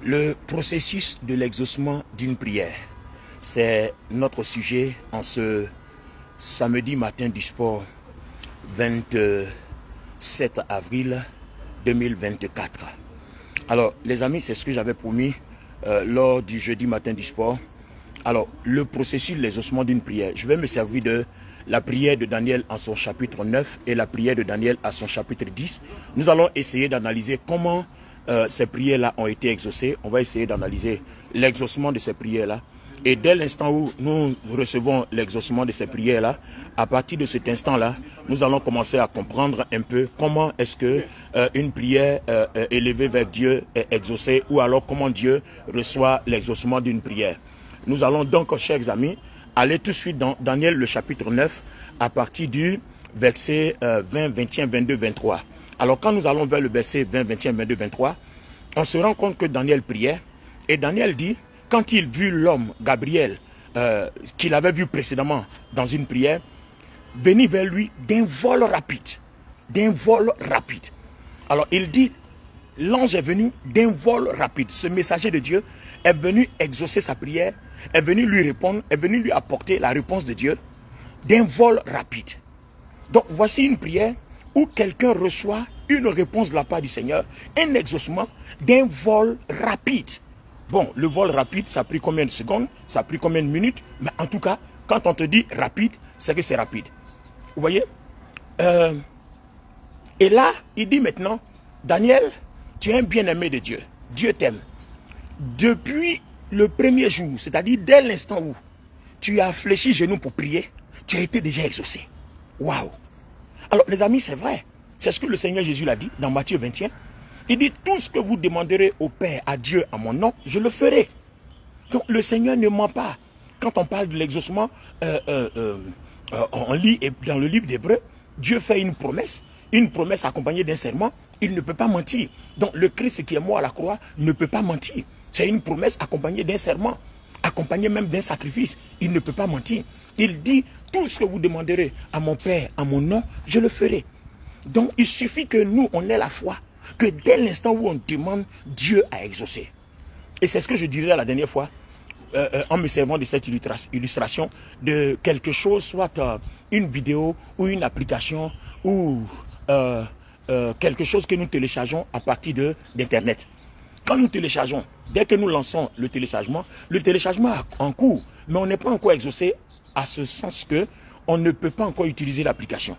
Le processus de l'exaucement d'une prière, c'est notre sujet en ce samedi matin du sport 27 avril 2024. Alors les amis, c'est ce que j'avais promis lors du jeudi matin du sport. Alors le processus de l'exaucement d'une prière, je vais me servir de la prière de Daniel en son chapitre 9 et la prière de Daniel à son chapitre 10. Nous allons essayer d'analyser comment ces prières-là ont été exaucées. On va essayer d'analyser l'exaucement de ces prières-là. Et dès l'instant où nous recevons l'exaucement de ces prières-là, à partir de cet instant-là, nous allons commencer à comprendre un peu comment est-ce que une prière élevée vers Dieu est exaucée, ou alors comment Dieu reçoit l'exaucement d'une prière. Nous allons donc, chers amis, aller tout de suite dans Daniel le chapitre 9, à partir du verset 20, 21, 22, 23. Alors quand nous allons vers le verset 20, 21, 22, 23, on se rend compte que Daniel priait, et Daniel dit, quand il vit l'homme, Gabriel, qu'il avait vu précédemment dans une prière, venir vers lui d'un vol rapide. D'un vol rapide. Alors il dit, l'ange est venu d'un vol rapide. Ce messager de Dieu est venu exaucer sa prière, est venu lui répondre, est venu lui apporter la réponse de Dieu d'un vol rapide. Donc voici une prière où quelqu'un reçoit une réponse de la part du Seigneur, un exaucement d'un vol rapide. Bon, le vol rapide, ça a pris combien de secondes? Ça a pris combien de minutes? Mais en tout cas, quand on te dit rapide, c'est que c'est rapide. Vous voyez? Et là, il dit maintenant, Daniel, tu es un bien-aimé de Dieu. Dieu t'aime. Depuis le premier jour, c'est-à-dire dès l'instant où tu as fléchi genoux pour prier, tu as été déjà exaucé. Waouh! Alors, les amis, c'est vrai. C'est ce que le Seigneur Jésus l'a dit dans Matthieu 21. Il dit, tout ce que vous demanderez au Père, à Dieu, à mon nom, je le ferai. Donc, le Seigneur ne ment pas. Quand on parle de l'exaucement, on lit dans le livre d'Hébreux, Dieu fait une promesse accompagnée d'un serment. Il ne peut pas mentir. Donc, le Christ qui est mort à la croix ne peut pas mentir. C'est une promesse accompagnée d'un serment, accompagnée même d'un sacrifice. Il ne peut pas mentir. Il dit, tout ce que vous demanderez à mon Père, à mon nom, je le ferai. Donc, il suffit que nous, on ait la foi, que dès l'instant où on demande, Dieu a exaucé. Et c'est ce que je disais la dernière fois, en me servant de cette illustration, de quelque chose, soit une vidéo, ou une application, ou quelque chose que nous téléchargeons à partir d'Internet. Quand nous téléchargeons, dès que nous lançons le téléchargement est en cours, mais on n'est pas encore exaucé, à ce sens que on ne peut pas encore utiliser l'application.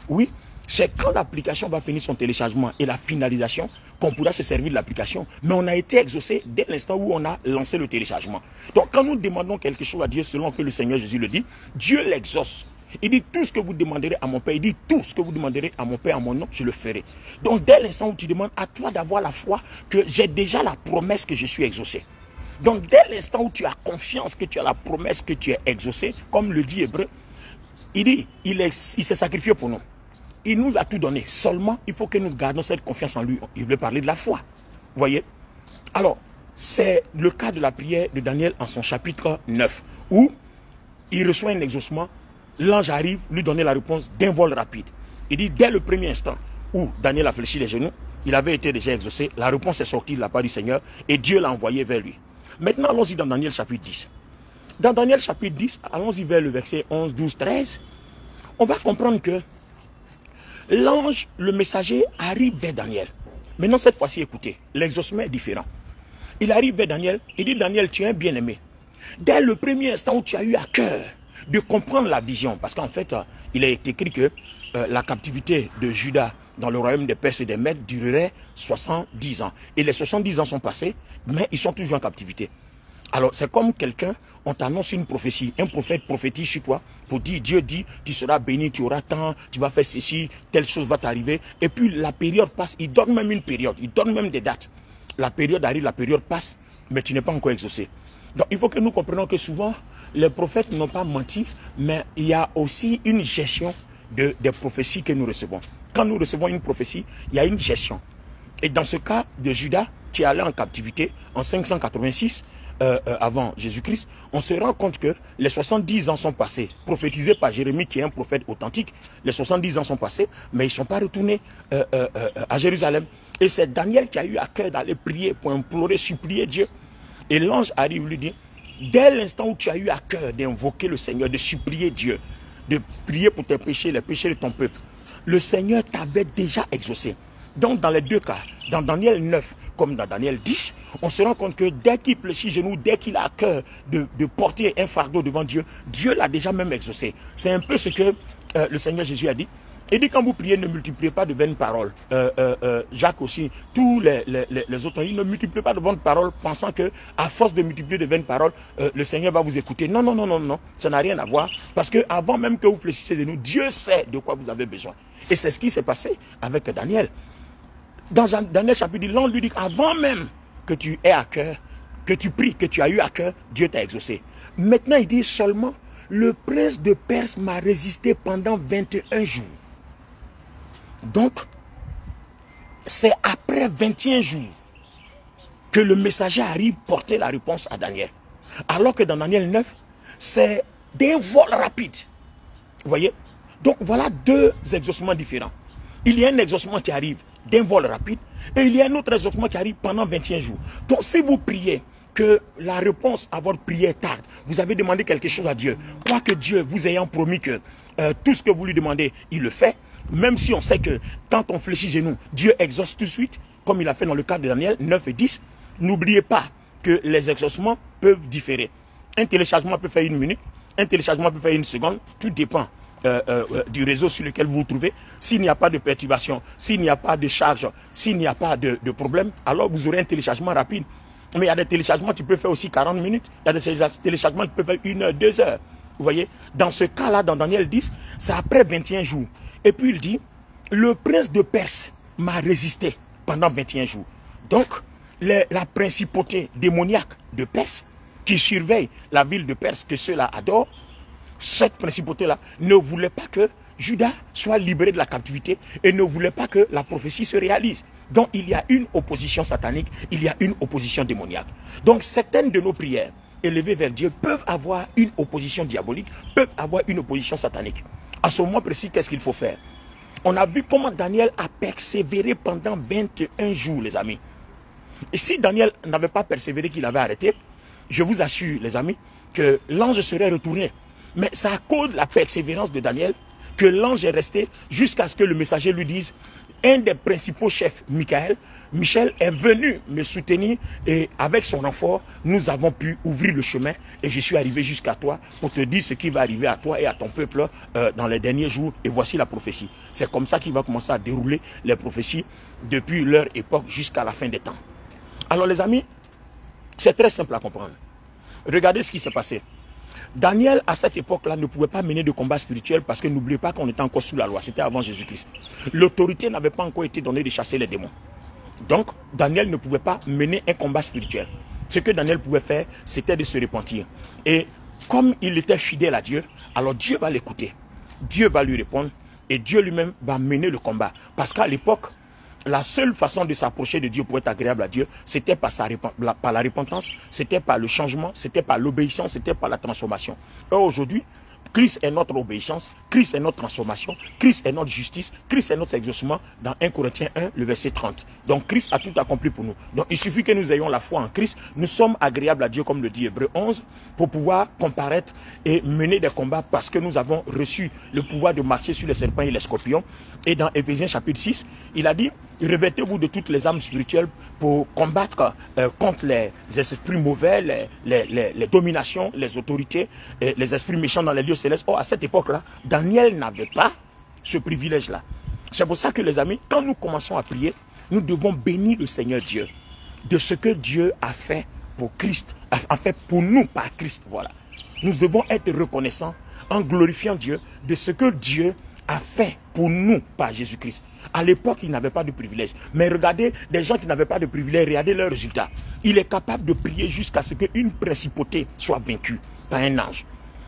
Oui, c'est quand l'application va finir son téléchargement et la finalisation qu'on pourra se servir de l'application. Mais on a été exaucé dès l'instant où on a lancé le téléchargement. Donc quand nous demandons quelque chose à Dieu selon que le Seigneur Jésus le dit, Dieu l'exauce. Il dit tout ce que vous demanderez à mon Père, il dit tout ce que vous demanderez à mon Père, à mon nom, je le ferai. Donc dès l'instant où tu demandes, à toi d'avoir la foi que j'ai déjà la promesse que je suis exaucé. Donc dès l'instant où tu as confiance que tu as la promesse que tu es exaucé, comme le dit Hébreu, il dit, il s'est sacrifié pour nous. Il nous a tout donné. Seulement, il faut que nous gardions cette confiance en lui. Il veut parler de la foi. Vous voyez? Alors, c'est le cas de la prière de Daniel en son chapitre 9, où il reçoit un exaucement. L'ange arrive, lui donner la réponse d'un vol rapide. Il dit, dès le premier instant où Daniel a fléchi les genoux, il avait été déjà exaucé. La réponse est sortie de la part du Seigneur et Dieu l'a envoyé vers lui. Maintenant, allons-y dans Daniel chapitre 10. Dans Daniel chapitre 10, allons-y vers le verset 11, 12, 13. On va comprendre que l'ange, le messager, arrive vers Daniel. Maintenant, cette fois-ci, écoutez, l'exaucement est différent. Il arrive vers Daniel, il dit, Daniel, tu es un bien-aimé. Dès le premier instant où tu as eu à cœur de comprendre la vision, parce qu'en fait, il est écrit que la captivité de Juda dans le royaume des Perses et des Mèdes durerait 70 ans. Et les 70 ans sont passés, mais ils sont toujours en captivité. Alors, c'est comme quelqu'un, on t'annonce une prophétie, un prophète prophétise sur toi pour dire, Dieu dit, tu seras béni, tu auras tant, tu vas faire ceci, telle chose va t'arriver. Et puis la période passe, il donne même une période, il donne même des dates. La période arrive, la période passe, mais tu n'es pas encore exaucé. Donc il faut que nous comprenions que souvent, les prophètes n'ont pas menti, mais il y a aussi une gestion des prophéties que nous recevons. Quand nous recevons une prophétie, il y a une gestion. Et dans ce cas de Judas, qui est allé en captivité en 586, avant Jésus-Christ, on se rend compte que les 70 ans sont passés, prophétisés par Jérémie qui est un prophète authentique. Les 70 ans sont passés, mais ils ne sont pas retournés à Jérusalem. Et c'est Daniel qui a eu à cœur d'aller prier pour implorer, supplier Dieu. Et l'ange arrive, lui dit, dès l'instant où tu as eu à cœur d'invoquer le Seigneur, de supplier Dieu, de prier pour tes péchés, les péchés de ton peuple, le Seigneur t'avait déjà exaucé. Donc dans les deux cas, dans Daniel 9 comme dans Daniel 10, on se rend compte que dès qu'il fléchit genoux, dès qu'il a à cœur de porter un fardeau devant Dieu, Dieu l'a déjà même exaucé. C'est un peu ce que le Seigneur Jésus a dit. Il dit quand vous priez, ne multipliez pas de vaines paroles. Jacques aussi, tous les autres, ils ne multiplient pas de vaines paroles, pensant que à force de multiplier de vaines paroles, le Seigneur va vous écouter. Non, non, non, non, non, ça n'a rien à voir. Parce que avant même que vous fléchissiez de nous, Dieu sait de quoi vous avez besoin. Et c'est ce qui s'est passé avec Daniel. Dans Daniel chapitre 10, l'ange lui dit avant même que tu aies à cœur, que tu pries, que tu as eu à cœur, Dieu t'a exaucé. Maintenant, il dit seulement, le prince de Perse m'a résisté pendant 21 jours. Donc, c'est après 21 jours que le messager arrive porter la réponse à Daniel. Alors que dans Daniel 9, c'est d'un vol rapide. Vous voyez? Donc, voilà deux exaucements différents. Il y a un exaucement qui arrive d'un vol rapide et il y a un autre exaucement qui arrive pendant 21 jours. Donc, si vous priez que la réponse à votre prière tarde, vous avez demandé quelque chose à Dieu, quoique Dieu vous ayant promis que tout ce que vous lui demandez, il le fait, même si on sait que quand on fléchit genoux, Dieu exauce tout de suite, comme il a fait dans le cas de Daniel 9 et 10, n'oubliez pas que les exaucements peuvent différer. Un téléchargement peut faire 1 minute, un téléchargement peut faire 1 seconde, tout dépend du réseau sur lequel vous vous trouvez. S'il n'y a pas de perturbation, s'il n'y a pas de charge, s'il n'y a pas de problème, alors vous aurez un téléchargement rapide. Mais il y a des téléchargements qui peuvent faire aussi 40 minutes, il y a des téléchargements qui peuvent faire 1 heure, 2 heures. Vous voyez, dans ce cas-là, dans Daniel 10, c'est après 21 jours. Et puis il dit, le prince de Perse m'a résisté pendant 21 jours. Donc, la principauté démoniaque de Perse, qui surveille la ville de Perse, que ceux-là adorent, cette principauté-là ne voulait pas que Juda soit libéré de la captivité et ne voulait pas que la prophétie se réalise. Donc il y a une opposition satanique, il y a une opposition démoniaque. Donc certaines de nos prières élevées vers Dieu peuvent avoir une opposition diabolique, peuvent avoir une opposition satanique. À ce moment précis, qu'est-ce qu'il faut faire? On a vu comment Daniel a persévéré pendant 21 jours, les amis. Et si Daniel n'avait pas persévéré, qu'il avait arrêté, je vous assure, les amis, que l'ange serait retourné. Mais c'est à cause de la persévérance de Daniel que l'ange est resté jusqu'à ce que le messager lui dise, un des principaux chefs, Michel, est venu me soutenir et avec son renfort, nous avons pu ouvrir le chemin et je suis arrivé jusqu'à toi pour te dire ce qui va arriver à toi et à ton peuple dans les derniers jours. Et voici la prophétie. C'est comme ça qu'il va commencer à dérouler les prophéties depuis leur époque jusqu'à la fin des temps. Alors les amis, c'est très simple à comprendre. Regardez ce qui s'est passé. Daniel, à cette époque-là, ne pouvait pas mener de combat spirituel parce que n'oubliez pas qu'on était encore sous la loi. C'était avant Jésus-Christ. L'autorité n'avait pas encore été donnée de chasser les démons. Donc, Daniel ne pouvait pas mener un combat spirituel. Ce que Daniel pouvait faire, c'était de se repentir. Et comme il était fidèle à Dieu, alors Dieu va l'écouter. Dieu va lui répondre et Dieu lui-même va mener le combat. Parce qu'à l'époque, la seule façon de s'approcher de Dieu pour être agréable à Dieu, c'était par la repentance, c'était par le changement, c'était par l'obéissance, c'était par la transformation. Et aujourd'hui, Christ est notre obéissance, Christ est notre transformation, Christ est notre justice, Christ est notre exaucement dans 1 Corinthiens 1, le verset 30. Donc Christ a tout accompli pour nous. Donc il suffit que nous ayons la foi en Christ, nous sommes agréables à Dieu comme le dit Hébreux 11, pour pouvoir comparaître et mener des combats parce que nous avons reçu le pouvoir de marcher sur les serpents et les scorpions. Et dans Éphésiens chapitre 6, il a dit, revêtez-vous de toutes les âmes spirituelles pour combattre contre les esprits mauvais, les dominations, les autorités, les esprits méchants dans les lieux célestes. Or, à cette époque-là, Daniel n'avait pas ce privilège-là. C'est pour ça que les amis, quand nous commençons à prier, nous devons bénir le Seigneur Dieu de ce que Dieu a fait pour Christ, a fait pour nous par Christ. Voilà. Nous devons être reconnaissants en glorifiant Dieu de ce que Dieu a fait pour nous par Jésus-Christ. À l'époque, il n'avait pas de privilège. Mais regardez, des gens qui n'avaient pas de privilège, regardez leurs résultats. Il est capable de prier jusqu'à ce qu'une principauté soit vaincue par un ange.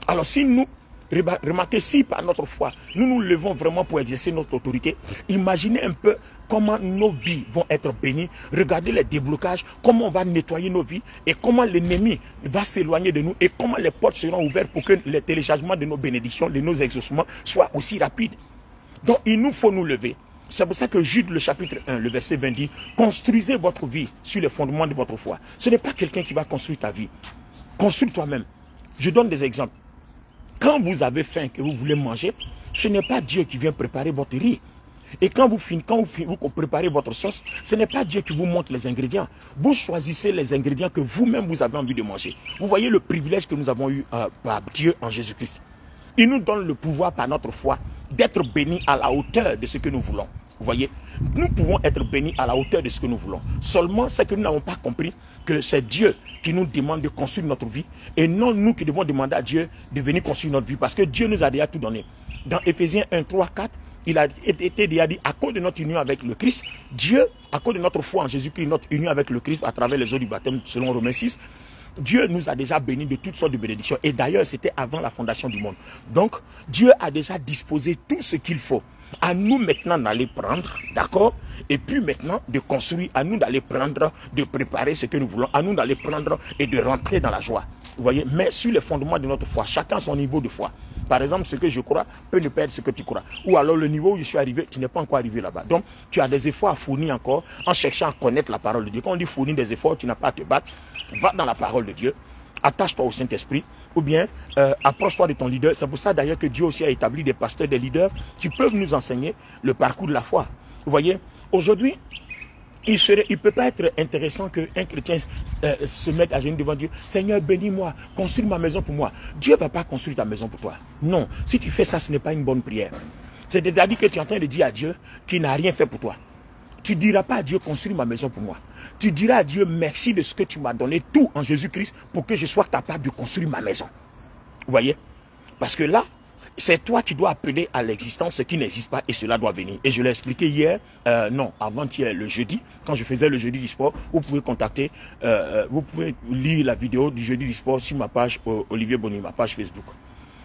Alors si nous, remarquez, si par notre foi, nous nous levons vraiment pour exercer notre autorité, imaginez un peu comment nos vies vont être bénies. Regardez les déblocages, comment on va nettoyer nos vies et comment l'ennemi va s'éloigner de nous et comment les portes seront ouvertes pour que les téléchargements de nos bénédictions, de nos exaucements soient aussi rapides. Donc il nous faut nous lever C'est pour ça que Jude, le chapitre 1, le verset 20 dit, construisez votre vie sur les fondements de votre foi. Ce n'est pas quelqu'un qui va construire ta vie. Construis toi-même. Je donne des exemples. Quand vous avez faim, que vous voulez manger, ce n'est pas Dieu qui vient préparer votre riz. Et quand vous préparez votre sauce, ce n'est pas Dieu qui vous montre les ingrédients. Vous choisissez les ingrédients que vous-même vous avez envie de manger. Vous voyez le privilège que nous avons eu par Dieu en Jésus-Christ. Il nous donne le pouvoir par notre foi d'être bénis à la hauteur de ce que nous voulons. Vous voyez, nous pouvons être bénis à la hauteur de ce que nous voulons. Seulement, c'est que nous n'avons pas compris que c'est Dieu qui nous demande de construire notre vie et non nous qui devons demander à Dieu de venir construire notre vie parce que Dieu nous a déjà tout donné. Dans Éphésiens 1, 3, 4, il a été déjà dit, à cause de notre union avec le Christ, Dieu, à cause de notre foi en Jésus-Christ, notre union avec le Christ à travers les eaux du baptême selon Romains 6, Dieu nous a déjà bénis de toutes sortes de bénédictions. Et d'ailleurs, c'était avant la fondation du monde. Donc, Dieu a déjà disposé tout ce qu'il faut. À nous maintenant d'aller prendre, d'accord? Et puis maintenant de construire, à nous d'aller prendre, de préparer ce que nous voulons, à nous d'aller prendre et de rentrer dans la joie. Vous voyez, mais sur les fondements de notre foi, chacun son niveau de foi. Par exemple, ce que je crois peut ne pas être ce que tu crois. Ou alors le niveau où je suis arrivé, tu n'es pas encore arrivé là-bas. Donc, tu as des efforts à fournir encore en cherchant à connaître la parole de Dieu. Quand on dit fournir des efforts, tu n'as pas à te battre. Va dans la parole de Dieu. Attache-toi au Saint-Esprit ou bien approche-toi de ton leader. C'est pour ça d'ailleurs que Dieu aussi a établi des pasteurs, des leaders qui peuvent nous enseigner le parcours de la foi. Vous voyez, aujourd'hui, il ne peut pas être intéressant qu'un chrétien se mette à genoux devant Dieu. Seigneur, bénis-moi, construis ma maison pour moi. Dieu ne va pas construire ta maison pour toi. Non, si tu fais ça, ce n'est pas une bonne prière. C'est-à-dire que tu es en train de dire à Dieu qu'il n'a rien fait pour toi. Tu ne diras pas à Dieu, construis ma maison pour moi. Tu diras à Dieu, merci de ce que tu m'as donné tout en Jésus-Christ pour que je sois capable de construire ma maison. Vous voyez? Parce que là, c'est toi qui dois appeler à l'existence ce qui n'existe pas et cela doit venir. Et je l'ai expliqué hier, non, avant-hier, le jeudi, quand je faisais le jeudi du sport, vous pouvez contacter, vous pouvez lire la vidéo du jeudi du sport sur ma page Olivier Bonny, ma page Facebook.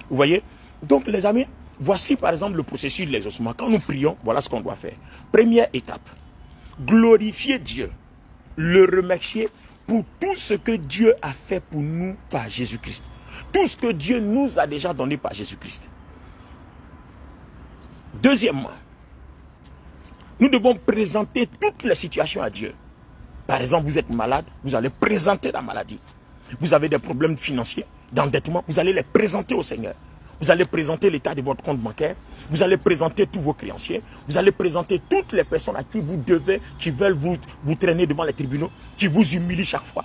Vous voyez? Donc les amis, voici par exemple le processus de l'exaucement. Quand nous prions, voilà ce qu'on doit faire. Première étape, glorifier Dieu, le remercier pour tout ce que Dieu a fait pour nous par Jésus-Christ. Tout ce que Dieu nous a déjà donné par Jésus-Christ. Deuxièmement, nous devons présenter toutes les situations à Dieu. Par exemple, vous êtes malade, vous allez présenter la maladie. Vous avez des problèmes financiers, d'endettement, vous allez les présenter au Seigneur. Vous allez présenter l'état de votre compte bancaire. Vous allez présenter tous vos créanciers. Vous allez présenter toutes les personnes à qui vous devez, qui veulent vous traîner devant les tribunaux, qui vous humilient chaque fois.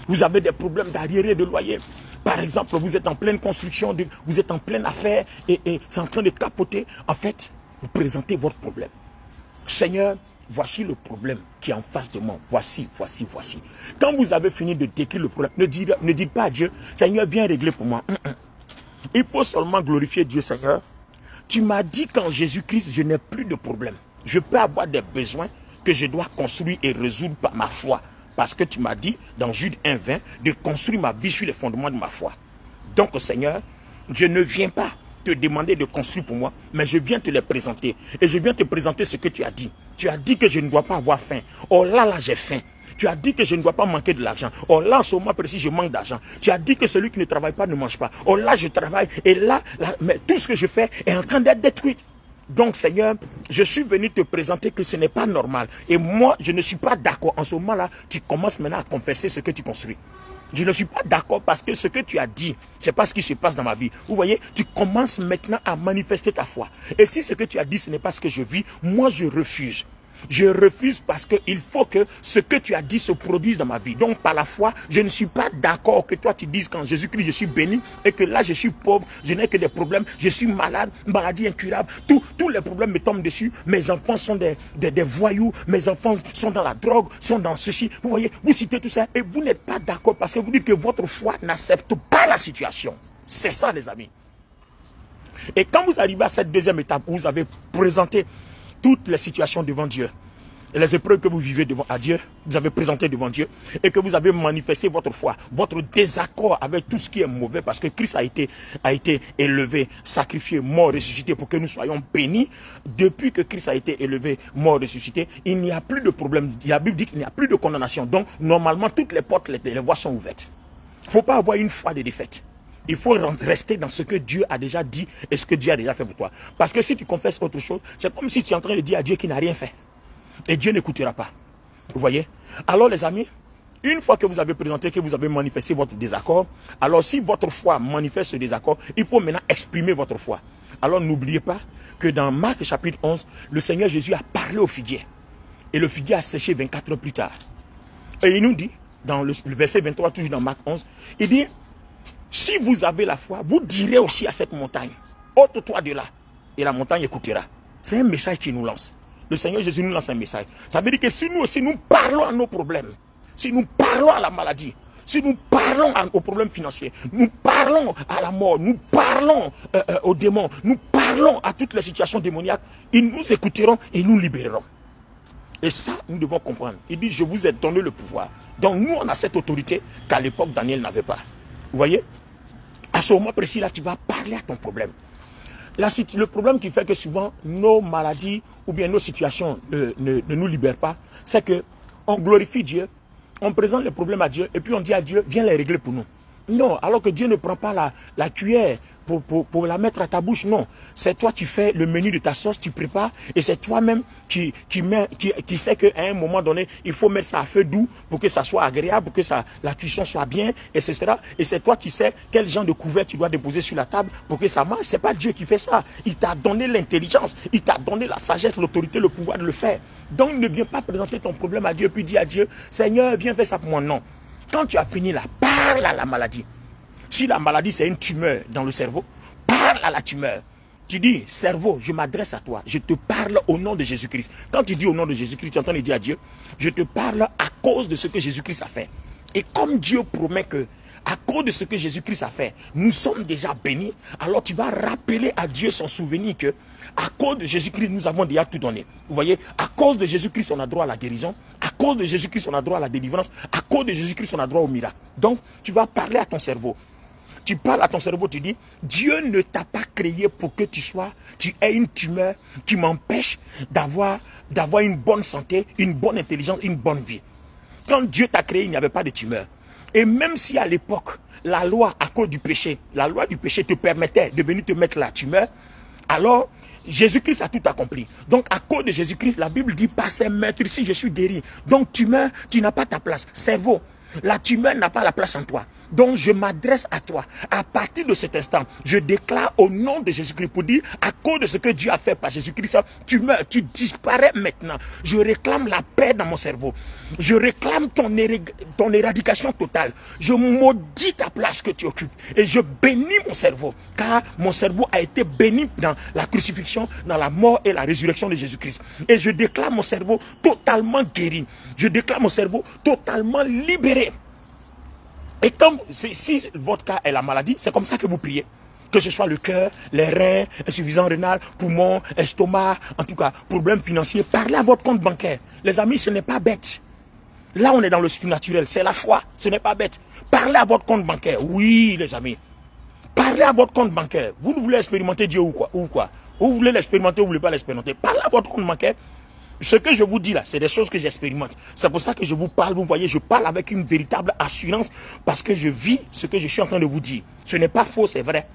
Vous avez des problèmes d'arriérés de loyer. Par exemple, vous êtes en pleine construction, vous êtes en pleine affaire et c'est en train de capoter. En fait, vous présentez votre problème. Seigneur, voici le problème qui est en face de moi. Voici, voici, voici. Quand vous avez fini de décrire le problème, ne dites pas à Dieu, Seigneur, viens régler pour moi. Il faut seulement glorifier Dieu, Seigneur. Tu m'as dit qu'en Jésus-Christ, je n'ai plus de problème. Je peux avoir des besoins que je dois construire et résoudre par ma foi. Parce que tu m'as dit, dans Jude 1:20, de construire ma vie sur les fondements de ma foi. Donc, Seigneur, je ne viens pas te demander de construire pour moi, mais je viens te les présenter. Et je viens te présenter ce que tu as dit. Tu as dit que je ne dois pas avoir faim. Oh là, j'ai faim. Tu as dit que je ne dois pas manquer de l'argent. Oh là, en ce moment précis, je manque d'argent. Tu as dit que celui qui ne travaille pas ne mange pas. Oh là, je travaille. Et là, mais tout ce que je fais est en train d'être détruit. Donc, Seigneur, je suis venu te présenter que ce n'est pas normal. Et moi, je ne suis pas d'accord. En ce moment-là, tu commences maintenant à confesser ce que tu construis. Je ne suis pas d'accord parce que ce que tu as dit, c'est pas ce qui se passe dans ma vie. Vous voyez, tu commences maintenant à manifester ta foi. Et si ce que tu as dit, ce n'est pas ce que je vis, moi, je refuse. Je refuse parce qu'il faut que ce que tu as dit se produise dans ma vie. Donc par la foi, je ne suis pas d'accord que toi tu dises qu'en Jésus-Christ je suis béni et que là je suis pauvre, je n'ai que des problèmes, je suis malade, maladie incurable, tous les problèmes me tombent dessus, mes enfants sont des voyous, mes enfants sont dans la drogue, sont dans ceci. Vous voyez, vous citez tout ça et vous n'êtes pas d'accord parce que vous dites que votre foi n'accepte pas la situation. C'est ça les amis. Et quand vous arrivez à cette deuxième étape où vous avez présenté toutes les situations devant Dieu, et les épreuves que vous vivez devant Dieu, vous avez présenté devant Dieu, et que vous avez manifesté votre foi, votre désaccord avec tout ce qui est mauvais, parce que Christ a été élevé, sacrifié, mort, ressuscité, pour que nous soyons bénis. Depuis que Christ a été élevé, mort, ressuscité, il n'y a plus de problème. La Bible dit qu'il n'y a plus de condamnation. Donc, normalement, toutes les portes, les voies sont ouvertes. Il ne faut pas avoir une foi de défaite. il faut rester dans ce que Dieu a déjà dit et ce que Dieu a déjà fait pour toi. Parce que si tu confesses autre chose, c'est comme si tu es en train de dire à Dieu qu'il n'a rien fait. Et Dieu n'écoutera pas. Vous voyez? Alors les amis, une fois que vous avez présenté, que vous avez manifesté votre désaccord, alors si votre foi manifeste ce désaccord, il faut maintenant exprimer votre foi. Alors n'oubliez pas que dans Marc chapitre 11, le Seigneur Jésus a parlé au figuier. Et le figuier a séché 24 heures plus tard. Et il nous dit, dans le verset 23, toujours dans Marc 11, il dit, si vous avez la foi, vous direz aussi à cette montagne, ôte-toi de là, et la montagne écoutera. C'est un message qui nous lance. Le Seigneur Jésus nous lance un message. Ça veut dire que si nous aussi nous parlons à nos problèmes, si nous parlons à la maladie, si nous parlons aux problèmes financiers, nous parlons à la mort, nous parlons aux démons, nous parlons à toutes les situations démoniaques, ils nous écouteront et nous libéreront. Et ça, nous devons comprendre. Il dit, je vous ai donné le pouvoir. Donc nous, on a cette autorité qu'à l'époque, Daniel n'avait pas. Vous voyez? À ce moment précis, là, tu vas parler à ton problème. Le problème qui fait que souvent, nos maladies ou bien nos situations ne nous libèrent pas, c'est que on glorifie Dieu, on présente les problèmes à Dieu, et puis on dit à Dieu, viens les régler pour nous. Non, alors que Dieu ne prend pas la cuillère pour la mettre à ta bouche, non. C'est toi qui fais le menu de ta sauce, tu prépares, et c'est toi-même qui sais qu'à un moment donné, il faut mettre ça à feu doux pour que ça soit agréable, pour que la cuisson soit bien, etc. Et c'est toi qui sais quel genre de couvert tu dois déposer sur la table pour que ça marche. C'est pas Dieu qui fait ça. Il t'a donné l'intelligence, il t'a donné la sagesse, l'autorité, le pouvoir de le faire. Donc ne viens pas présenter ton problème à Dieu, puis dis à Dieu, Seigneur, viens faire ça pour moi. Non. Quand tu as fini là, parle à la maladie. Si la maladie c'est une tumeur dans le cerveau, parle à la tumeur. Tu dis, cerveau, je m'adresse à toi, je te parle au nom de Jésus-Christ. Quand tu dis au nom de Jésus-Christ, tu es en train de dire à Dieu, je te parle à cause de ce que Jésus-Christ a fait. Et comme Dieu promet que, à cause de ce que Jésus-Christ a fait, nous sommes déjà bénis, alors tu vas rappeler à Dieu son souvenir que, à cause de Jésus-Christ, nous avons déjà tout donné. Vous voyez, à cause de Jésus-Christ, on a droit à la guérison. À cause de Jésus-Christ, on a droit à la délivrance. À cause de Jésus-Christ, on a droit au miracle. Donc, tu vas parler à ton cerveau. Tu parles à ton cerveau, tu dis, Dieu ne t'a pas créé pour que tu aies une tumeur qui m'empêche d'avoir une bonne santé, une bonne intelligence, une bonne vie. Quand Dieu t'a créé, il n'y avait pas de tumeur. Et même si à l'époque, la loi, à cause du péché, la loi du péché te permettait de venir te mettre la tumeur, alors Jésus-Christ a tout accompli. Donc à cause de Jésus-Christ, la Bible dit, par ses maîtres, ici je suis guéri. Donc tumeur, tu n'as pas ta place. Cerveau, la tumeur n'a pas la place en toi. Donc je m'adresse à toi. À partir de cet instant, je déclare au nom de Jésus-Christ pour dire, à cause de ce que Dieu a fait par Jésus-Christ, tu meurs, tu disparais maintenant. Je réclame la paix dans mon cerveau. Je réclame ton éradication totale. Je maudis ta place que tu occupes. Et je bénis mon cerveau. Car mon cerveau a été béni dans la crucifixion, dans la mort et la résurrection de Jésus-Christ. Et je déclare mon cerveau totalement guéri. Je déclare mon cerveau totalement libéré. Et comme si votre cas est la maladie, c'est comme ça que vous priez. Que ce soit le cœur, les reins, insuffisance rénale, poumon, estomac, en tout cas, problème financier, parlez à votre compte bancaire. Les amis, ce n'est pas bête. Là, on est dans le surnaturel, c'est la foi, ce n'est pas bête. Parlez à votre compte bancaire, oui les amis. Parlez à votre compte bancaire. Vous voulez expérimenter Dieu ou quoi? Vous voulez l'expérimenter ou vous ne voulez pas l'expérimenter? Parlez à votre compte bancaire. Ce que je vous dis là, c'est des choses que j'expérimente. C'est pour ça que je vous parle, vous voyez, je parle avec une véritable assurance parce que je vis ce que je suis en train de vous dire. Ce n'est pas faux, c'est vrai.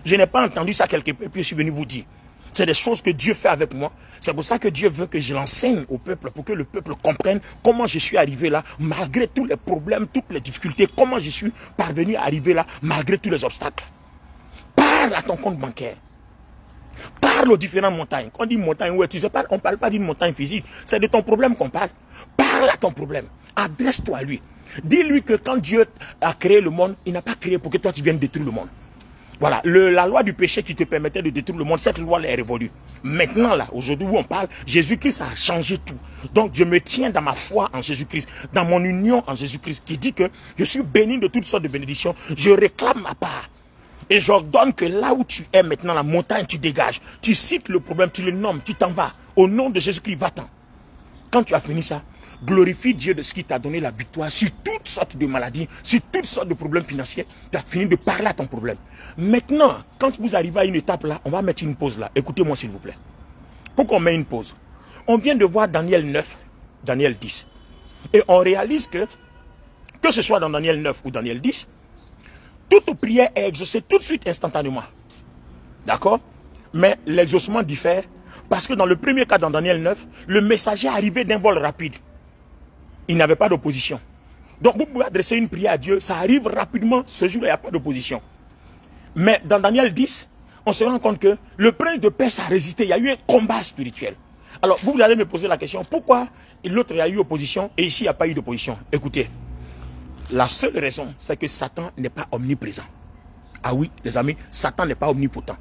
Je n'ai pas entendu ça quelque part et puis je suis venu vous dire. C'est des choses que Dieu fait avec moi. C'est pour ça que Dieu veut que je l'enseigne au peuple, pour que le peuple comprenne comment je suis arrivé là, malgré tous les problèmes, toutes les difficultés, comment je suis parvenu à arriver là, malgré tous les obstacles. Parle à ton compte bancaire. Parle aux différentes montagnes. Quand on dit montagne, ouais, tu sais pas, on ne parle pas d'une montagne physique. C'est de ton problème qu'on parle. Parle à ton problème. Adresse-toi à lui. Dis-lui que quand Dieu a créé le monde, il n'a pas créé pour que toi tu viennes détruire le monde. Voilà, la loi du péché qui te permettait de détruire le monde, cette loi elle est révolue. Maintenant là, aujourd'hui où on parle, Jésus-Christ a changé tout. Donc je me tiens dans ma foi en Jésus-Christ, dans mon union en Jésus-Christ, qui dit que je suis béni de toutes sortes de bénédictions. Je réclame ma part. Et j'ordonne que là où tu es maintenant, la montagne, tu dégages. Tu cites le problème, tu le nommes, tu t'en vas. Au nom de Jésus-Christ, va-t'en. Quand tu as fini ça, glorifie Dieu de ce qui t'a donné la victoire sur toutes sortes de maladies, sur toutes sortes de problèmes financiers. Tu as fini de parler à ton problème. Maintenant, quand vous arrivez à une étape là, on va mettre une pause là. Écoutez-moi s'il vous plaît. Pourquoi on met une pause? On vient de voir Daniel 9, Daniel 10. Et on réalise que ce soit dans Daniel 9 ou Daniel 10, Toute prière est exaucée tout de suite, instantanément. D'accord? Mais l'exaucement diffère parce que dans le premier cas, dans Daniel 9, le messager arrivait d'un vol rapide. Il n'avait pas d'opposition. Donc vous pouvez adresser une prière à Dieu, ça arrive rapidement, ce jour-là, il n'y a pas d'opposition. Mais dans Daniel 10, on se rend compte que le prince de Perse a résisté, il y a eu un combat spirituel. Alors vous allez me poser la question, pourquoi l'autre a eu opposition et ici il n'y a pas eu d'opposition? Écoutez, la seule raison, c'est que Satan n'est pas omniprésent. Ah oui, les amis, Satan n'est pas omnipotent.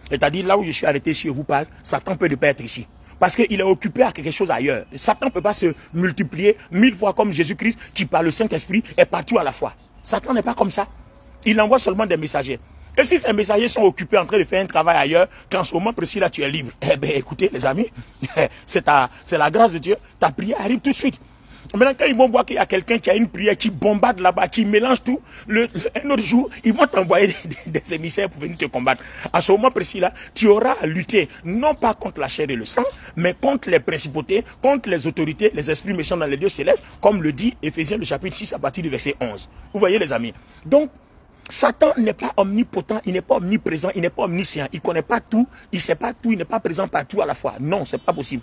C'est-à-dire, là où je suis arrêté, si je vous parle, Satan peut ne pas être ici. Parce qu'il est occupé à quelque chose ailleurs. Satan ne peut pas se multiplier 1000 fois comme Jésus-Christ, qui par le Saint-Esprit est partout à la fois. Satan n'est pas comme ça. Il envoie seulement des messagers. Et si ces messagers sont occupés en train de faire un travail ailleurs, qu'en ce moment précis là, tu es libre. Eh bien, écoutez, les amis, c'est la grâce de Dieu. Ta prière arrive tout de suite. Maintenant, quand ils vont voir qu'il y a quelqu'un qui a une prière qui bombarde là-bas, qui mélange tout, un autre jour, ils vont t'envoyer des émissaires pour venir te combattre. À ce moment précis-là, tu auras à lutter, non pas contre la chair et le sang, mais contre les principautés, contre les autorités, les esprits méchants dans les lieux célestes, comme le dit Éphésiens le chapitre 6 à partir du verset 11. Vous voyez les amis? Donc, Satan n'est pas omnipotent, il n'est pas omniprésent, il n'est pas omniscient, il ne connaît pas tout, il ne sait pas tout, il n'est pas présent partout à la fois. Non, ce n'est pas possible.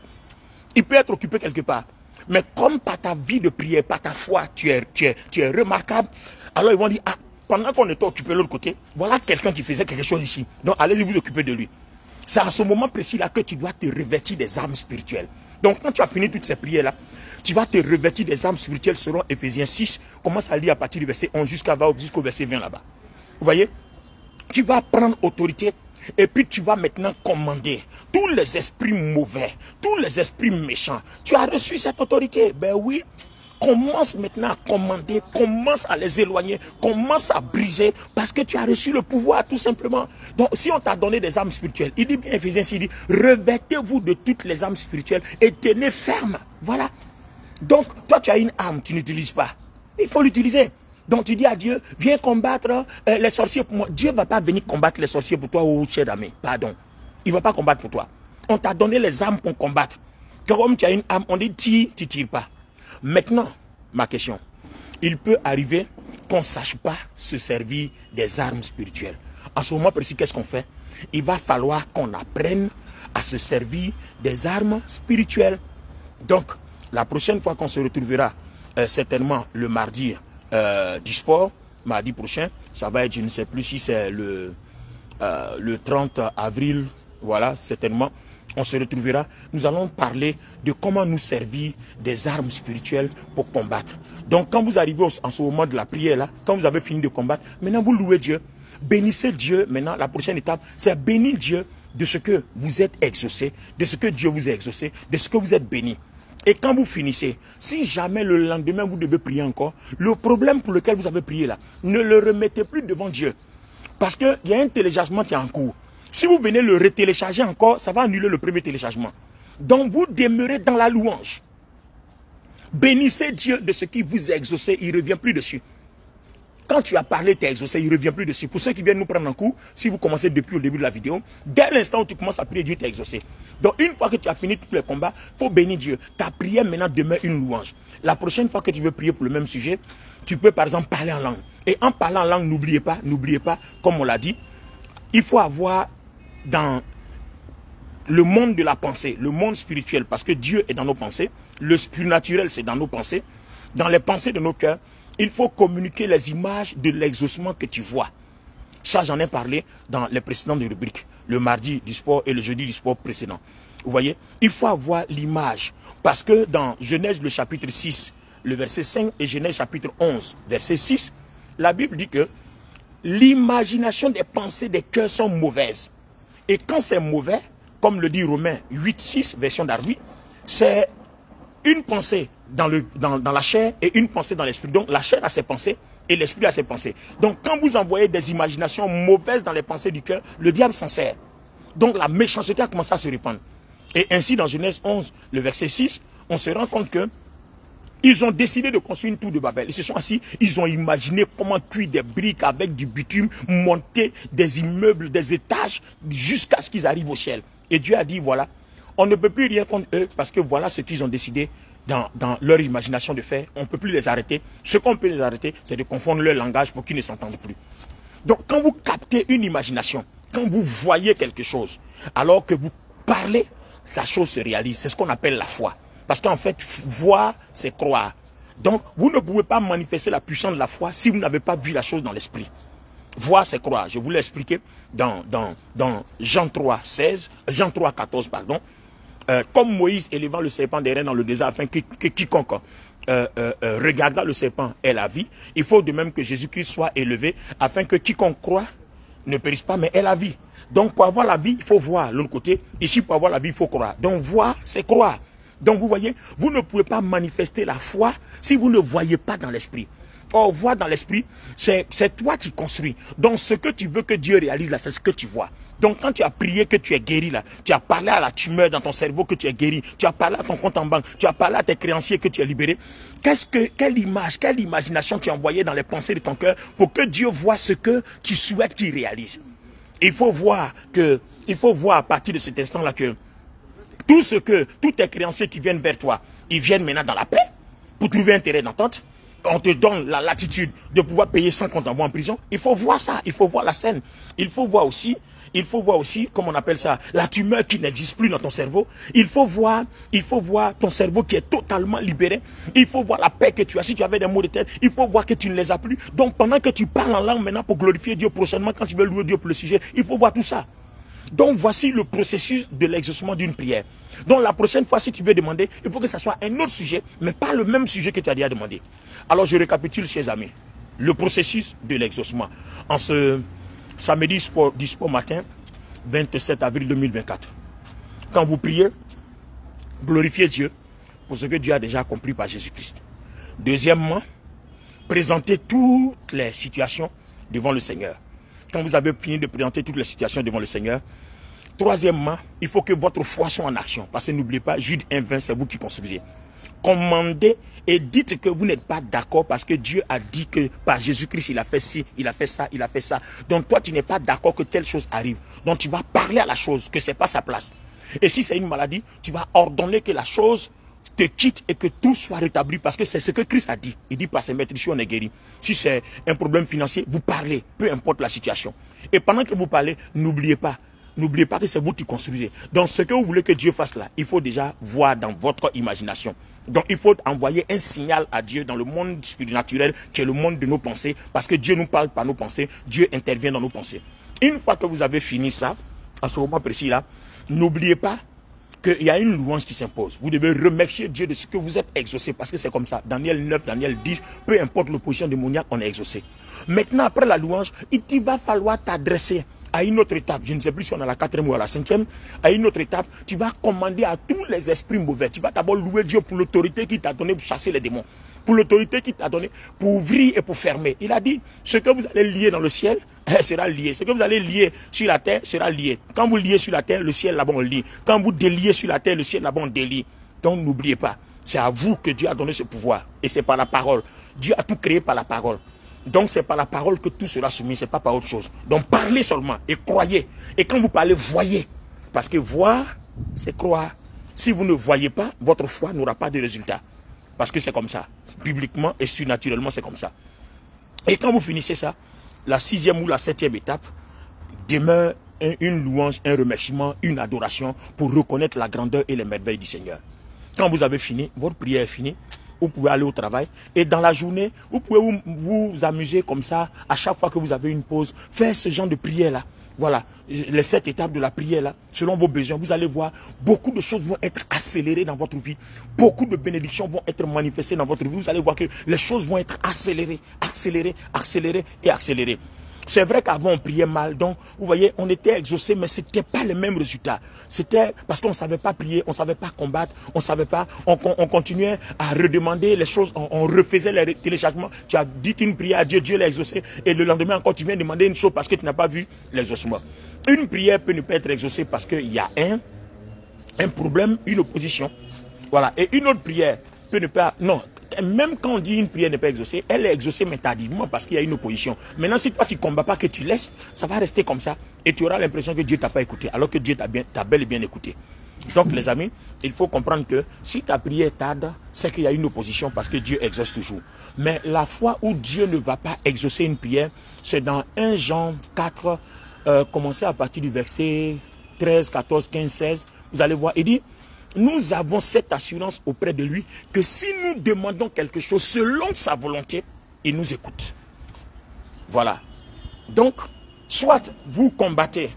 Il peut être occupé quelque part. Mais comme par ta vie de prière, par ta foi, tu es remarquable, alors ils vont dire, ah, pendant qu'on était occupé de l'autre côté, voilà quelqu'un qui faisait quelque chose ici. Donc allez-y vous occuper de lui. C'est à ce moment précis-là que tu dois te revêtir des armes spirituelles. Donc quand tu as fini toutes ces prières-là, tu vas te revêtir des armes spirituelles selon Éphésiens 6. Commence à lire à partir du verset 11 jusqu'au verset 20 là-bas. Vous voyez? Tu vas prendre autorité. Et puis tu vas maintenant commander tous les esprits mauvais, tous les esprits méchants. Tu as reçu cette autorité. Ben oui. Commence maintenant à commander, commence à les éloigner, commence à briser parce que tu as reçu le pouvoir tout simplement. Donc si on t'a donné des armes spirituelles, il dit bien Éphésiens, il dit revêtez-vous de toutes les armes spirituelles et tenez ferme. Voilà. Donc toi tu as une arme, tu n'utilises pas. Il faut l'utiliser. Donc tu dis à Dieu, viens combattre les sorciers pour moi. Dieu ne va pas venir combattre les sorciers pour toi, oh cher ami. Pardon. Il ne va pas combattre pour toi. On t'a donné les armes pour combattre. Comme tu as une arme, on dit tire, tu ne tires pas. Maintenant, ma question. Il peut arriver qu'on ne sache pas se servir des armes spirituelles. En ce moment précis, qu'est-ce qu'on fait? Il va falloir qu'on apprenne à se servir des armes spirituelles. Donc, la prochaine fois qu'on se retrouvera, certainement le mardi, du sport, mardi prochain, ça va être, je ne sais plus si c'est le 30 avril, voilà, certainement, on se retrouvera, nous allons parler de comment nous servir des armes spirituelles pour combattre. Donc quand vous arrivez en ce moment de la prière là, quand vous avez fini de combattre, maintenant vous louez Dieu, bénissez Dieu. Maintenant la prochaine étape, c'est bénir Dieu de ce que vous êtes exaucé, de ce que Dieu vous a exaucé, de ce que vous êtes béni. Et quand vous finissez, si jamais le lendemain vous devez prier encore, le problème pour lequel vous avez prié là, ne le remettez plus devant Dieu. Parce qu'il y a un téléchargement qui est en cours. Si vous venez le retélécharger encore, ça va annuler le premier téléchargement. Donc vous demeurez dans la louange. Bénissez Dieu de ce qui vous a exaucé, il ne revient plus dessus. Quand tu as parlé, tu es exaucé, il ne revient plus dessus. Pour ceux qui viennent nous prendre en cours, si vous commencez depuis le début de la vidéo, dès l'instant où tu commences à prier, Dieu t'est exaucé. Donc une fois que tu as fini tous les combats, il faut bénir Dieu. Ta prière maintenant demeure une louange. La prochaine fois que tu veux prier pour le même sujet, tu peux par exemple parler en langue. Et en parlant en langue, n'oubliez pas, comme on l'a dit, il faut avoir dans le monde de la pensée, le monde spirituel, parce que Dieu est dans nos pensées, le surnaturel c'est dans nos pensées, dans les pensées de nos cœurs, il faut communiquer les images de l'exaucement que tu vois. Ça, j'en ai parlé dans les précédentes rubriques, le mardi du sport et le jeudi du sport précédent. Vous voyez, il faut avoir l'image, parce que dans Genèse le chapitre 6, le verset 5 et Genèse chapitre 11, verset 6, la Bible dit que l'imagination des pensées des cœurs sont mauvaises. Et quand c'est mauvais, comme le dit Romains 8, 6, version Darby, c'est une pensée dans la chair et une pensée dans l'esprit. Donc la chair a ses pensées et l'esprit a ses pensées. Donc quand vous envoyez des imaginations mauvaises dans les pensées du cœur, le diable s'en sert. Donc la méchanceté a commencé à se répandre. Et ainsi dans Genèse 11, le verset 6, on se rend compte que ils ont décidé de construire une tour de Babel. Ils se sont assis, ils ont imaginé comment cuire des briques avec du bitume, monter des immeubles, des étages, jusqu'à ce qu'ils arrivent au ciel. Et Dieu a dit, voilà, on ne peut plus rien contre eux, parce que voilà ce qu'ils ont décidé dans leur imagination de faire. On ne peut plus les arrêter. Ce qu'on peut les arrêter, c'est de confondre leur langage pour qu'ils ne s'entendent plus. Donc quand vous captez une imagination, quand vous voyez quelque chose, alors que vous parlez, la chose se réalise. C'est ce qu'on appelle la foi. Parce qu'en fait, voir, c'est croire. Donc, vous ne pouvez pas manifester la puissance de la foi si vous n'avez pas vu la chose dans l'esprit. Voir, c'est croire. Je vous l'ai expliqué dans Jean 3, 16, Jean 3, 14, pardon. Comme Moïse élevant le serpent des reins dans le désert afin que quiconque regardant le serpent ait la vie, il faut de même que Jésus-Christ soit élevé afin que quiconque croit ne périsse pas mais ait la vie. Donc pour avoir la vie, il faut voir l'autre côté. Ici, pour avoir la vie, il faut croire. Donc voir, c'est croire. Donc vous voyez, vous ne pouvez pas manifester la foi si vous ne voyez pas dans l'esprit. Or, voir dans l'esprit, c'est toi qui construis. Donc ce que tu veux que Dieu réalise là, c'est ce que tu vois. Donc quand tu as prié que tu es guéri là, tu as parlé à la tumeur dans ton cerveau que tu es guéri, tu as parlé à ton compte en banque, tu as parlé à tes créanciers que tu es libéré. Quelle image, quelle imagination tu as envoyée dans les pensées de ton cœur pour que Dieu voit ce que tu souhaites qu'il réalise. Il faut voir à partir de cet instant là que tous tes créanciers qui viennent vers toi, ils viennent maintenant dans la paix pour trouver un terrain d'entente. On te donne la latitude de pouvoir payer sans qu'on t'envoie en prison. Il faut voir ça, il faut voir la scène. Il faut voir aussi, comme on appelle ça, la tumeur qui n'existe plus dans ton cerveau. Il faut voir ton cerveau qui est totalement libéré. Il faut voir la paix que tu as. Si tu avais des maux de tête, il faut voir que tu ne les as plus. Donc pendant que tu parles en langue maintenant pour glorifier Dieu prochainement, quand tu veux louer Dieu pour le sujet, il faut voir tout ça. Donc voici le processus de l'exaucement d'une prière. Donc la prochaine fois, si tu veux demander, il faut que ce soit un autre sujet, mais pas le même sujet que tu as déjà demandé. Alors je récapitule, chers amis, le processus de l'exaucement. En ce samedi du sport matin, 27 avril 2024. Quand vous priez, glorifiez Dieu pour ce que Dieu a déjà accompli par Jésus-Christ. Deuxièmement, présentez toutes les situations devant le Seigneur. Quand vous avez fini de présenter toutes les situations devant le Seigneur. Troisièmement, il faut que votre foi soit en action. Parce que n'oubliez pas, Jude 1:20, c'est vous qui construisez. Commandez et dites que vous n'êtes pas d'accord parce que Dieu a dit que par Jésus-Christ, il a fait ci, il a fait ça, il a fait ça. Donc toi, tu n'es pas d'accord que telle chose arrive. Donc tu vas parler à la chose, que ce n'est pas sa place. Et si c'est une maladie, tu vas ordonner que la chose te quitte et que tout soit rétabli parce que c'est ce que Christ a dit. Il dit par ses maîtrises, on est guéri. Si c'est un problème financier, vous parlez, peu importe la situation. Et pendant que vous parlez, n'oubliez pas que c'est vous qui construisez. Donc ce que vous voulez que Dieu fasse là, il faut déjà voir dans votre imagination. Donc il faut envoyer un signal à Dieu dans le monde spirituel qui est le monde de nos pensées. Parce que Dieu nous parle par nos pensées, Dieu intervient dans nos pensées. Une fois que vous avez fini ça, à ce moment précis là, n'oubliez pas qu'il y a une louange qui s'impose. Vous devez remercier Dieu de ce que vous êtes exaucé. Parce que c'est comme ça. Daniel 9, Daniel 10, peu importe l'opposition démoniaque, on est exaucé. Maintenant, après la louange, il va falloir t'adresser à une autre étape. Je ne sais plus si on est à la 4e ou à la 5e. À une autre étape, tu vas commander à tous les esprits mauvais. Tu vas d'abord louer Dieu pour l'autorité qu'il t'a donnée pour chasser les démons. Pour l'autorité qu'il t'a donnée pour ouvrir et pour fermer. Il a dit, ce que vous allez lier dans le ciel, sera lié. Ce que vous allez lier sur la terre sera lié. Quand vous liez sur la terre, le ciel là-bas on lie. Quand vous déliez sur la terre, le ciel là-bas on délie. Donc n'oubliez pas, c'est à vous que Dieu a donné ce pouvoir. Et c'est par la parole. Dieu a tout créé par la parole. Donc c'est par la parole que tout sera soumis, c'est pas par autre chose. Donc parlez seulement et croyez. Et quand vous parlez, voyez. Parce que voir, c'est croire. Si vous ne voyez pas, votre foi n'aura pas de résultat. Parce que c'est comme ça. Bibliquement et surnaturellement, c'est comme ça. Et quand vous finissez ça, la 6e ou la 7e étape demeure une louange, un remerciement, une adoration pour reconnaître la grandeur et les merveilles du Seigneur. Quand vous avez fini, votre prière est finie, vous pouvez aller au travail. Et dans la journée, vous pouvez vous amuser comme ça, à chaque fois que vous avez une pause, faire ce genre de prière-là. Voilà, les 7 étapes de la prière-là, selon vos besoins, vous allez voir, beaucoup de choses vont être accélérées dans votre vie. Beaucoup de bénédictions vont être manifestées dans votre vie. Vous allez voir que les choses vont être accélérées, accélérées, accélérées et accélérées. C'est vrai qu'avant on priait mal, donc vous voyez, on était exaucé, mais ce n'était pas les mêmes résultats. C'était parce qu'on ne savait pas prier, on ne savait pas combattre, on ne savait pas, on continuait à redemander les choses, on refaisait les téléchargements. Tu as dit une prière à Dieu, Dieu l'a exaucé, et le lendemain encore tu viens demander une chose parce que tu n'as pas vu l'exaucement. Une prière peut ne pas être exaucée parce qu'il y a un problème, une opposition. Voilà, et une autre prière peut ne pas, non. Même quand on dit une prière n'est pas exaucée, elle est exaucée mais tardivement parce qu'il y a une opposition. Maintenant, si toi tu ne combats pas, que tu laisses, ça va rester comme ça. Et tu auras l'impression que Dieu ne t'a pas écouté, alors que Dieu t'a bel et bien écouté. Donc les amis, il faut comprendre que si ta prière tarde, c'est qu'il y a une opposition parce que Dieu exauce toujours. Mais la fois où Dieu ne va pas exaucer une prière, c'est dans 1 Jean 4, commencez à partir du verset 13, 14, 15, 16. Vous allez voir, il dit, nous avons cette assurance auprès de lui que si nous demandons quelque chose selon sa volonté, il nous écoute. Voilà. Donc, soit vous combattez,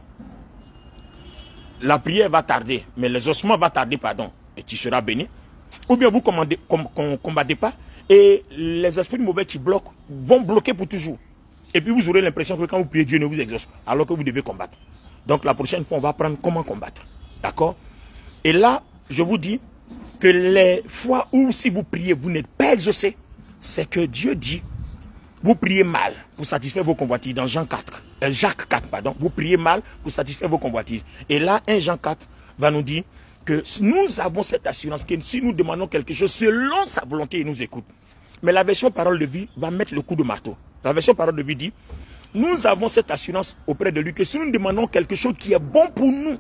la prière va tarder, mais l'exaucement va tarder, pardon, et tu seras béni. Ou bien vous ne combattez pas, et les esprits mauvais qui bloquent vont bloquer pour toujours. Et puis vous aurez l'impression que quand vous priez, Dieu ne vous exauce pas, alors que vous devez combattre. Donc la prochaine fois, on va apprendre comment combattre. D'accord? Et là, je vous dis que les fois où si vous priez, vous n'êtes pas exaucé, c'est que Dieu dit, vous priez mal pour satisfaire vos convoitises dans Jacques 4, pardon. Vous priez mal pour satisfaire vos convoitises. Et là, 1 Jean 4 va nous dire que nous avons cette assurance que si nous demandons quelque chose selon sa volonté, il nous écoute. Mais la version parole de vie va mettre le coup de marteau. La version parole de vie dit, nous avons cette assurance auprès de lui que si nous demandons quelque chose qui est bon pour nous,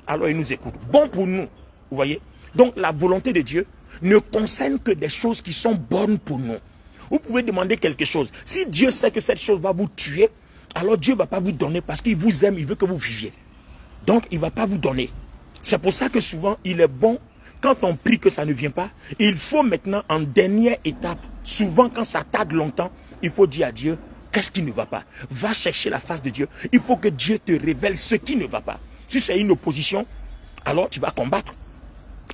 alors il nous écoute. Bon pour nous. Vous voyez? Donc la volonté de Dieu ne concerne que des choses qui sont bonnes pour nous. Vous pouvez demander quelque chose. Si Dieu sait que cette chose va vous tuer, alors Dieu ne va pas vous donner parce qu'il vous aime, il veut que vous viviez. Donc il ne va pas vous donner. C'est pour ça que souvent il est bon, quand on prie que ça ne vient pas, il faut maintenant en dernière étape, souvent quand ça tarde longtemps, il faut dire à Dieu, qu'est-ce qui ne va pas? Va chercher la face de Dieu. Il faut que Dieu te révèle ce qui ne va pas. Si c'est une opposition, alors tu vas combattre.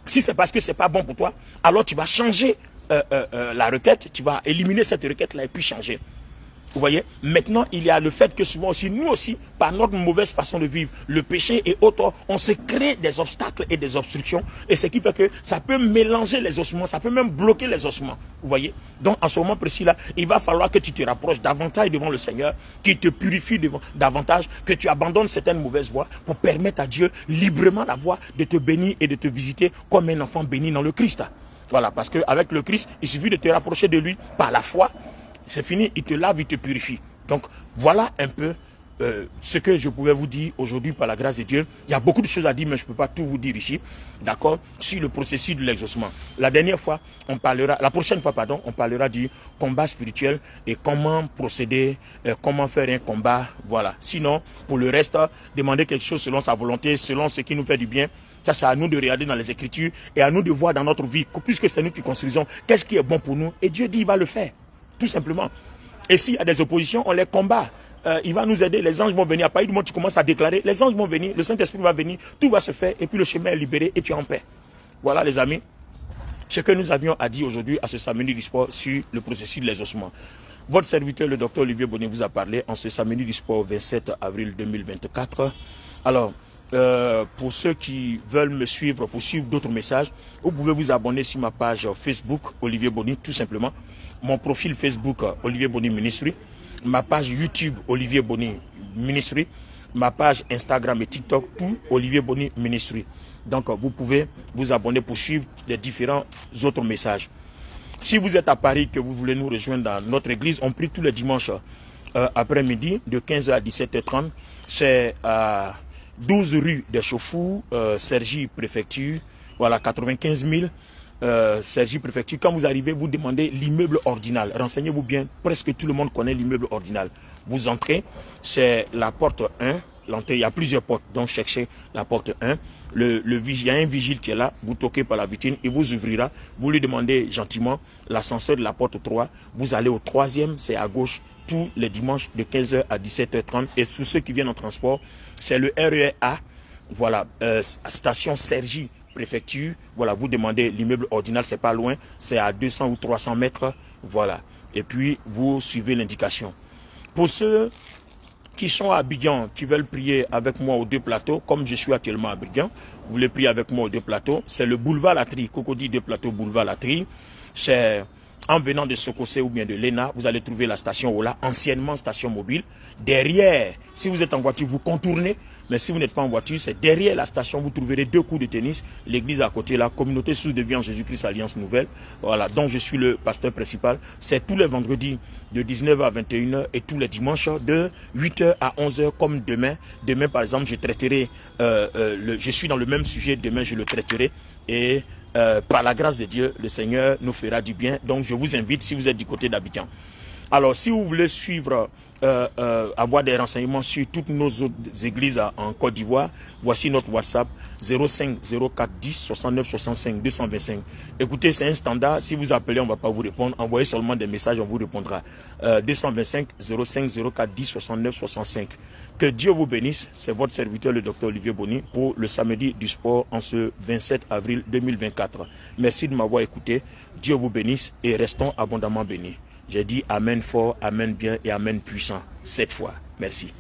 Si c'est parce que ce n'est pas bon pour toi, alors tu vas changer la requête, tu vas éliminer cette requête-là et puis changer. Vous voyez? Maintenant, il y a le fait que souvent aussi, nous aussi, par notre mauvaise façon de vivre, le péché et autres, on se crée des obstacles et des obstructions. Et ce qui fait que ça peut mélanger les ossements, ça peut même bloquer les ossements. Vous voyez? Donc, en ce moment précis-là, il va falloir que tu te rapproches davantage devant le Seigneur, qu'il te purifie davantage, que tu abandonnes certaines mauvaises voies pour permettre à Dieu librement la voie de te bénir et de te visiter comme un enfant béni dans le Christ. Voilà, parce qu'avec le Christ, il suffit de te rapprocher de lui par la foi. C'est fini, il te lave, il te purifie. Donc, voilà un peu ce que je pouvais vous dire aujourd'hui par la grâce de Dieu. Il y a beaucoup de choses à dire, mais je ne peux pas tout vous dire ici. D'accord? Sur le processus de l'exaucement. La prochaine fois, pardon, on parlera du combat spirituel et comment procéder, comment faire un combat. Voilà. Sinon, pour le reste, demander quelque chose selon sa volonté, selon ce qui nous fait du bien. Ça, c'est à nous de regarder dans les Écritures et à nous de voir dans notre vie, puisque c'est nous qui construisons, qu'est-ce qui est bon pour nous. Et Dieu dit, il va le faire. Tout simplement. Et s'il y a des oppositions, on les combat. Il va nous aider. Les anges vont venir. À partir du moment où tu commences à déclarer, les anges vont venir, le Saint-Esprit va venir, tout va se faire et puis le chemin est libéré et tu es en paix. Voilà les amis, ce que nous avions à dire aujourd'hui à ce samedi du sport sur le processus de l'exaucement. Votre serviteur, le docteur Olivier Bonnet, vous a parlé en ce samedi du sport 27 avril 2024. Alors, pour ceux qui veulent me suivre, pour suivre d'autres messages, vous pouvez vous abonner sur ma page Facebook, Olivier Bonnet, tout simplement. Mon profil Facebook, Olivier Bonnet Ministry. Ma page YouTube, Olivier Bonnet Ministry. Ma page Instagram et TikTok, tout Olivier Bonnet Ministry. Donc, vous pouvez vous abonner pour suivre les différents autres messages. Si vous êtes à Paris, que vous voulez nous rejoindre dans notre église, on prie tous les dimanches après-midi, de 15h à 17h30. C'est à 12 rue des Chauffours, Cergy Préfecture, voilà, 95 000. Cergy Préfecture. Quand vous arrivez, vous demandez l'immeuble ordinal. Renseignez-vous bien, presque tout le monde connaît l'immeuble ordinal. Vous entrez, c'est la porte 1. L'entrée, il y a plusieurs portes, donc cherchez la porte 1. Il y a un vigile qui est là, vous toquez par la vitrine, il vous ouvrira. Vous lui demandez gentiment l'ascenseur de la porte 3. Vous allez au 3e, c'est à gauche, tous les dimanches de 15h à 17h30. Et tous ceux qui viennent en transport, c'est le RER A. Voilà, station Cergy Préfecture, voilà, vous demandez l'immeuble ordinal, c'est pas loin, c'est à 200 ou 300 mètres, voilà, et puis vous suivez l'indication. Pour ceux qui sont à Abidjan, qui veulent prier avec moi aux deux plateaux, comme je suis actuellement à Abidjan, vous voulez prier avec moi aux deux plateaux, c'est le boulevard Latry, Cocody deux plateaux, boulevard Latry, c'est En venant de Sokosé ou bien de Lena, vous allez trouver la station Ola, anciennement station mobile. Derrière, si vous êtes en voiture, vous contournez. Mais si vous n'êtes pas en voiture, c'est derrière la station, vous trouverez 2 cours de tennis. L'église à côté, la communauté sous de vie en Jésus-Christ Alliance Nouvelle. Voilà, dont je suis le pasteur principal. C'est tous les vendredis de 19h à 21h et tous les dimanches de 8h à 11h comme demain. Demain, par exemple, je traiterai, je suis dans le même sujet, demain je le traiterai. Et par la grâce de Dieu, le Seigneur nous fera du bien. Donc je vous invite si vous êtes du côté d'Abidjan. Alors si vous voulez suivre, avoir des renseignements sur toutes nos autres églises en Côte d'Ivoire, voici notre WhatsApp 05 04 10 69 65 225. Écoutez, c'est un standard. Si vous appelez, on ne va pas vous répondre. Envoyez seulement des messages, on vous répondra. 225 05 04 10 69 65. Que Dieu vous bénisse. C'est votre serviteur, le docteur Olivier Boni, pour le samedi du sport en ce 27 avril 2024. Merci de m'avoir écouté. Dieu vous bénisse et restons abondamment bénis. J'ai dit Amen fort, Amen bien et Amen puissant. 7 fois. Merci.